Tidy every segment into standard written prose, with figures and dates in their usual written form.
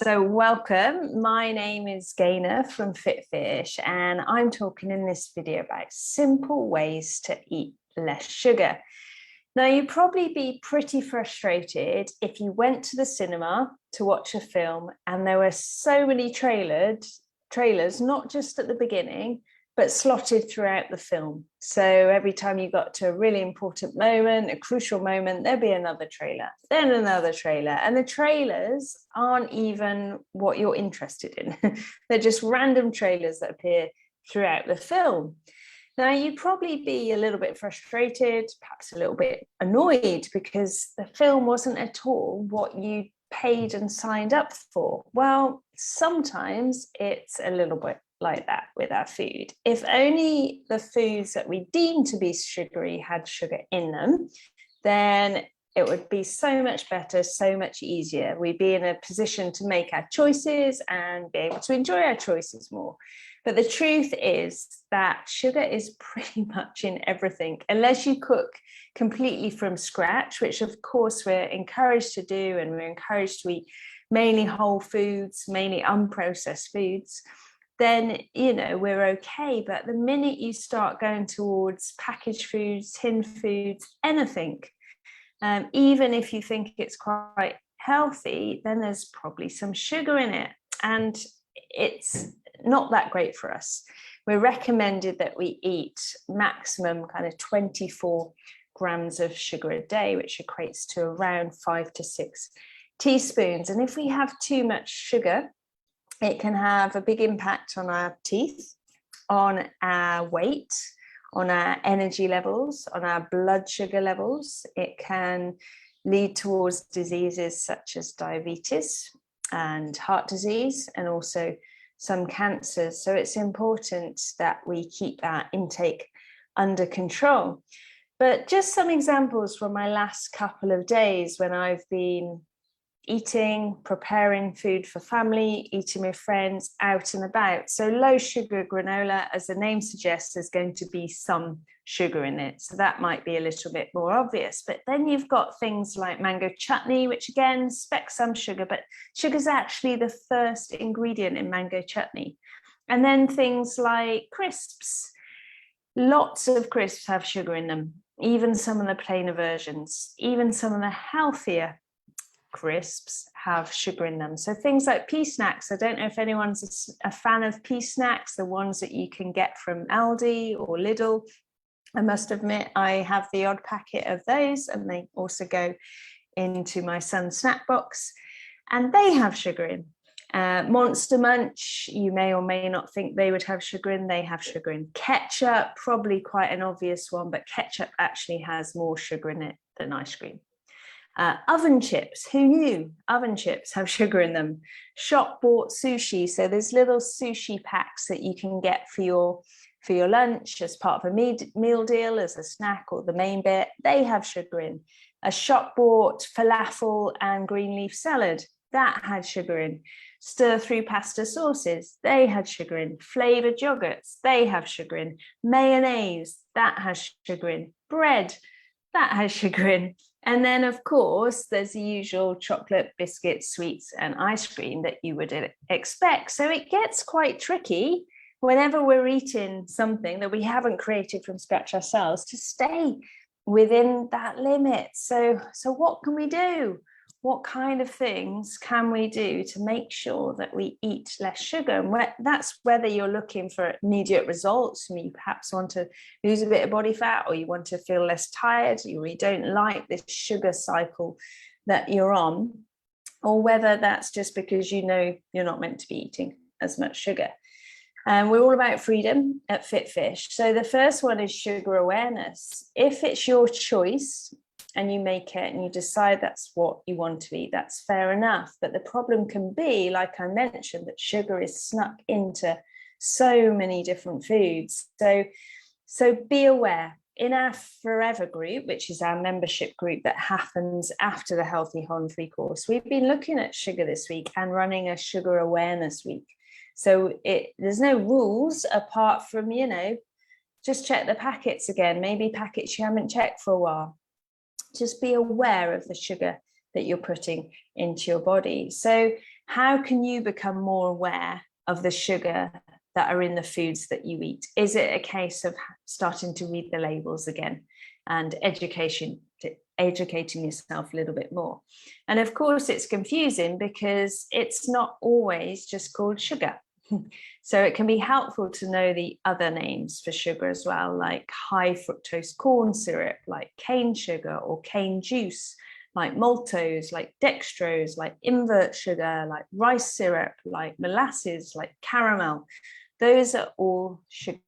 So welcome, my name is Gaynor from FitFish and I'm talking in this video about simple ways to eat less sugar. Now you'd probably be pretty frustrated if you went to the cinema to watch a film and there were so many trailers, not just at the beginning, but slotted throughout the film. So every time you got to a really important moment, a crucial moment, there'd be another trailer, then another trailer. And the trailers aren't even what you're interested in. They're just random trailers that appear throughout the film. Now, you'd probably be a little bit frustrated, perhaps a little bit annoyed because the film wasn't at all what you paid and signed up for. Well, sometimes it's a little bit like that with our food. If only the foods that we deem to be sugary had sugar in them, then it would be so much better, so much easier. We'd be in a position to make our choices and be able to enjoy our choices more. But the truth is that sugar is pretty much in everything, unless you cook completely from scratch, which of course we're encouraged to do, and we're encouraged to eat mainly whole foods, mainly unprocessed foods. Then, we're okay. But the minute you start going towards packaged foods, tin foods, anything, even if you think it's quite healthy, then there's probably some sugar in it. And it's not that great for us. We're recommended that we eat maximum kind of 24 grams of sugar a day, which equates to around 5 to 6 teaspoons. And if we have too much sugar, it can have a big impact on our teeth, on our weight, on our energy levels, on our blood sugar levels. It can lead towards diseases such as diabetes and heart disease, and also some cancers. So it's important that we keep our intake under control. But just some examples from my last couple of days when I've been eating, preparing food for family, eating with friends, out and about. So low sugar granola, as the name suggests, there's going to be some sugar in it. So that might be a little bit more obvious. But then you've got things like mango chutney, which again expects some sugar, but sugar is actually the first ingredient in mango chutney. And then things like crisps. Lots of crisps have sugar in them, even some of the plainer versions, even some of the healthier crisps have sugar in them. So things like pea snacks, I don't know if anyone's a fan of pea snacks, the ones that you can get from Aldi or Lidl. I must admit I have the odd packet of those, and they also go into my son's snack box, and they have sugar in. Monster Munch, you may or may not think they would have sugar in, they have sugar in. Ketchup, probably quite an obvious one, but ketchup actually has more sugar in it than ice cream. Oven chips, who knew? Oven chips have sugar in them. Shop bought sushi, so there's little sushi packs that you can get for your lunch as part of a meal deal, as a snack or the main bit. They have sugar in. A shop bought falafel and green leaf salad, that had sugar in. Stir through pasta sauces, they had sugar in. Flavored yogurts, they have sugar in. Mayonnaise, that has sugar in. Bread, that has sugar in. And then, of course, there's the usual chocolate, biscuits, sweets, and ice cream that you would expect. So it gets quite tricky whenever we're eating something that we haven't created from scratch ourselves to stay within that limit. So what can we do? What kind of things can we do to make sure that we eat less sugar? And that's whether you're looking for immediate results, and you perhaps want to lose a bit of body fat, or you want to feel less tired, you really don't like this sugar cycle that you're on, or whether that's just because you know you're not meant to be eating as much sugar. And we're all about freedom at FitFish. So the first one is sugar awareness. If it's your choice, and you make it and you decide that's what you want to eat, that's fair enough. But the problem can be, like I mentioned, that sugar is snuck into so many different foods. So be aware. In our Forever group, which is our membership group that happens after the Healthy Harm-Free course, we've been looking at sugar this week and running a sugar awareness week. So there's no rules apart from, just check the packets again, maybe packets you haven't checked for a while. Just be aware of the sugar that you're putting into your body. So How can you become more aware of the sugar that are in the foods that you eat? Is it a case of starting to read the labels again and educating yourself a little bit more? And of course, it's confusing because it's not always just called sugar. So it can be helpful to know the other names for sugar as well, like high fructose corn syrup, like cane sugar or cane juice, like maltose, like dextrose, like invert sugar, like rice syrup, like molasses, like caramel. Those are all sugar.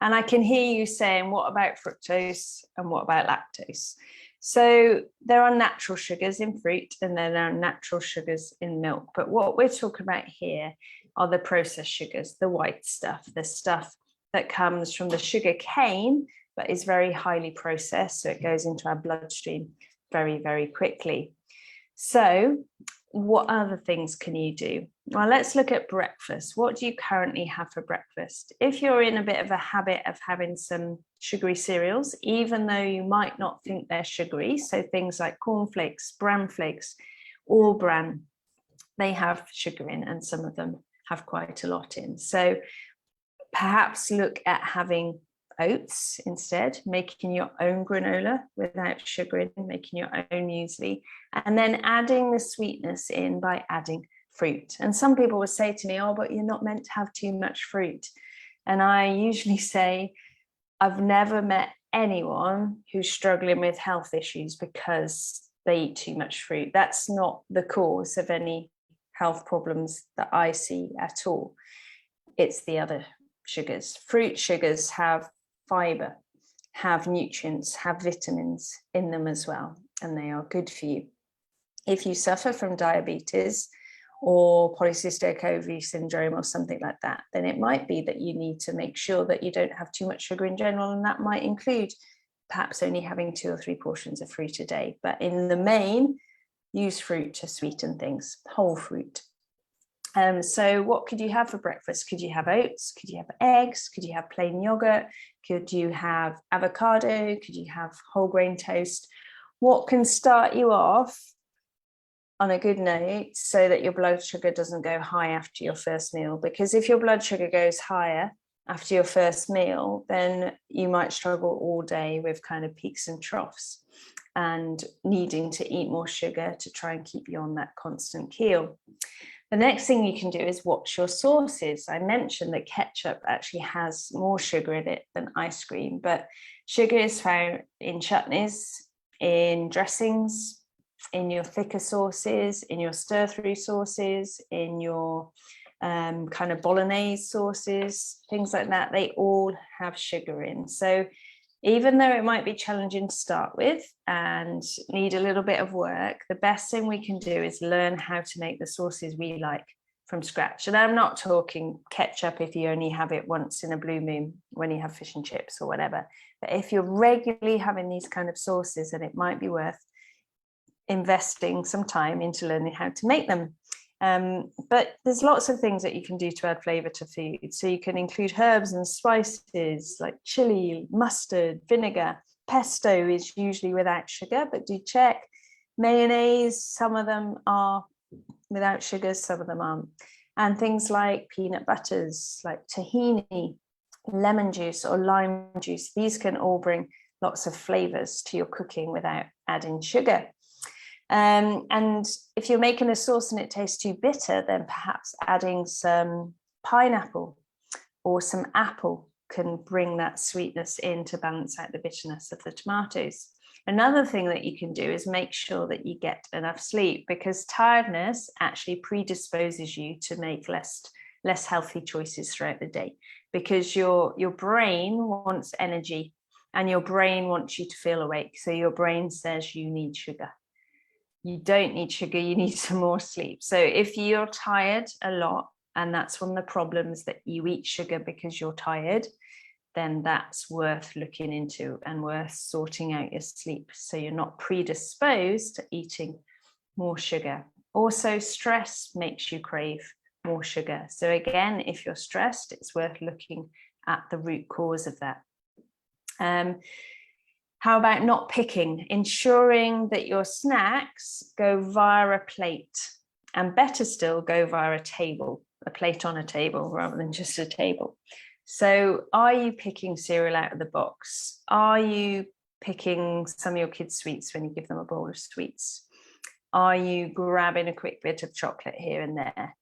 And I can hear you saying, what about fructose and what about lactose? So there are natural sugars in fruit and then there are natural sugars in milk. But what we're talking about here are the processed sugars, the white stuff, the stuff that comes from the sugar cane, but is very highly processed. So it goes into our bloodstream very, very quickly. So what other things can you do? Well, let's look at breakfast. What do you currently have for breakfast? If you're in a bit of a habit of having some sugary cereals, even though you might not think they're sugary, so things like cornflakes, bran flakes, all bran, they have sugar in, and some of them have quite a lot in. So perhaps look at having oats instead, making your own granola without sugar in, making your own muesli, and then adding the sweetness in by adding fruit. And some people would say to me, oh, but you're not meant to have too much fruit. And I usually say, I've never met anyone who's struggling with health issues because they eat too much fruit. That's not the cause of any health problems that I see at all. It's the other sugars. Fruit sugars have fiber, have nutrients, have vitamins in them as well, and they are good for you. If you suffer from diabetes or polycystic ovary syndrome or something like that, then it might be that you need to make sure that you don't have too much sugar in general, and that might include perhaps only having 2 or 3 portions of fruit a day. But in the main, use fruit to sweeten things, whole fruit. So what could you have for breakfast? Could you have oats? Could you have eggs? Could you have plain yogurt? Could you have avocado? Could you have whole grain toast? What can start you off on a good note so that your blood sugar doesn't go high after your first meal? Because if your blood sugar goes higher after your first meal, then you might struggle all day with kind of peaks and troughs and needing to eat more sugar to try and keep you on that constant keel. The next thing you can do is watch your sources. I mentioned that ketchup actually has more sugar in it than ice cream, but sugar is found in chutneys, in dressings, in your thicker sauces, in your stir-through sauces, in your kind of bolognese sauces, things like that. They all have sugar in. So even though it might be challenging to start with and need a little bit of work, the best thing we can do is learn how to make the sauces we like from scratch. And I'm not talking ketchup if you only have it once in a blue moon when you have fish and chips or whatever. But if you're regularly having these kind of sauces, then it might be worth investing some time into learning how to make them. But there's lots of things that you can do to add flavor to food. So you can include herbs and spices like chili, mustard, vinegar. Pesto is usually without sugar, but do check. Mayonnaise, some of them are without sugar, some of them aren't. And things like peanut butters, like tahini, lemon juice or lime juice. These can all bring lots of flavors to your cooking without adding sugar. And if you're making a sauce and it tastes too bitter, then perhaps adding some pineapple or some apple can bring that sweetness in to balance out the bitterness of the tomatoes. Another thing that you can do is make sure that you get enough sleep, because tiredness actually predisposes you to make less healthy choices throughout the day, because your brain wants energy and your brain wants you to feel awake. So your brain says you need sugar. You don't need sugar, you need some more sleep. So if you're tired a lot, and that's one of the problems, that you eat sugar because you're tired, then that's worth looking into and worth sorting out your sleep so you're not predisposed to eating more sugar. Also, stress makes you crave more sugar. So again, if you're stressed, it's worth looking at the root cause of that. How about not picking? Ensuring that your snacks go via a plate and better still, go via a table, a plate on a table rather than just a table. So are you picking cereal out of the box? Are you picking some of your kids' sweets when you give them a bowl of sweets? Are you grabbing a quick bit of chocolate here and there?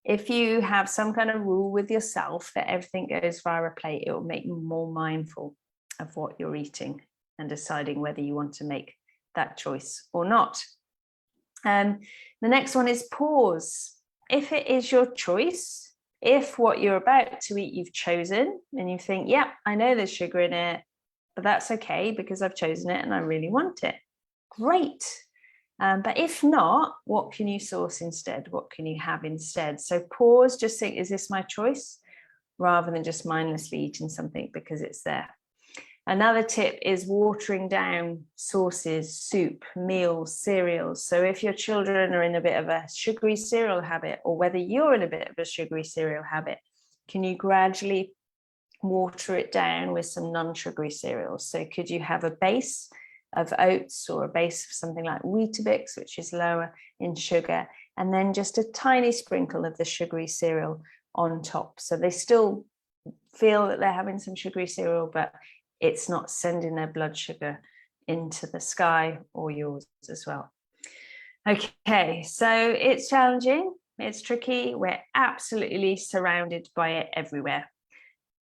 If you have some kind of rule with yourself that everything goes via a plate, it will make you more mindful of what you're eating and deciding whether you want to make that choice or not. The next one is pause. If it is your choice, if what you're about to eat you've chosen and you think, yeah, I know there's sugar in it, but that's okay because I've chosen it and I really want it, great. But if not, what can you source instead? What can you have instead? So pause, just think, is this my choice? Rather than just mindlessly eating something because it's there. Another tip is watering down sauces, soup, meals, cereals. So if your children are in a bit of a sugary cereal habit, or whether you're in a bit of a sugary cereal habit, can you gradually water it down with some non-sugary cereals? So could you have a base of oats or a base of something like Weetabix, which is lower in sugar, and then just a tiny sprinkle of the sugary cereal on top. So they still feel that they're having some sugary cereal, but it's not sending their blood sugar into the sky or yours as well. Okay, so it's challenging, it's tricky, we're absolutely surrounded by it everywhere.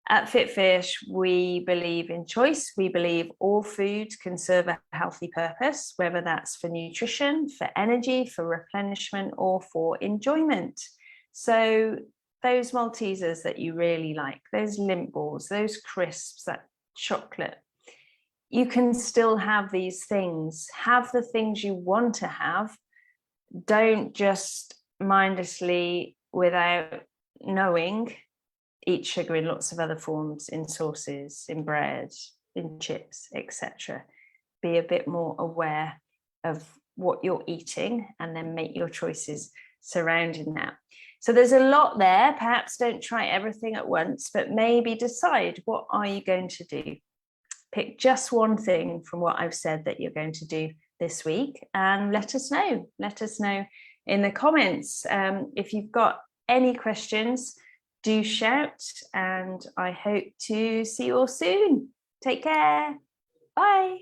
At FitFish, we believe in choice. We believe all foods can serve a healthy purpose, whether that's for nutrition, for energy, for replenishment, or for enjoyment. So those Maltesers that you really like, those Lindt balls, those crisps, that chocolate, you can still have these things. Have the things you want to have. Don't just mindlessly, without knowing, eat sugar in lots of other forms, in sauces, in bread, in chips, etc. Be a bit more aware of what you're eating and then make your choices surrounding that. So there's a lot there. Perhaps don't try everything at once, but maybe decide, what are you going to do? Pick just one thing from what I've said that you're going to do this week and let us know. Let us know in the comments. If you've got any questions, do shout, and I hope to see you all soon. Take care. Bye.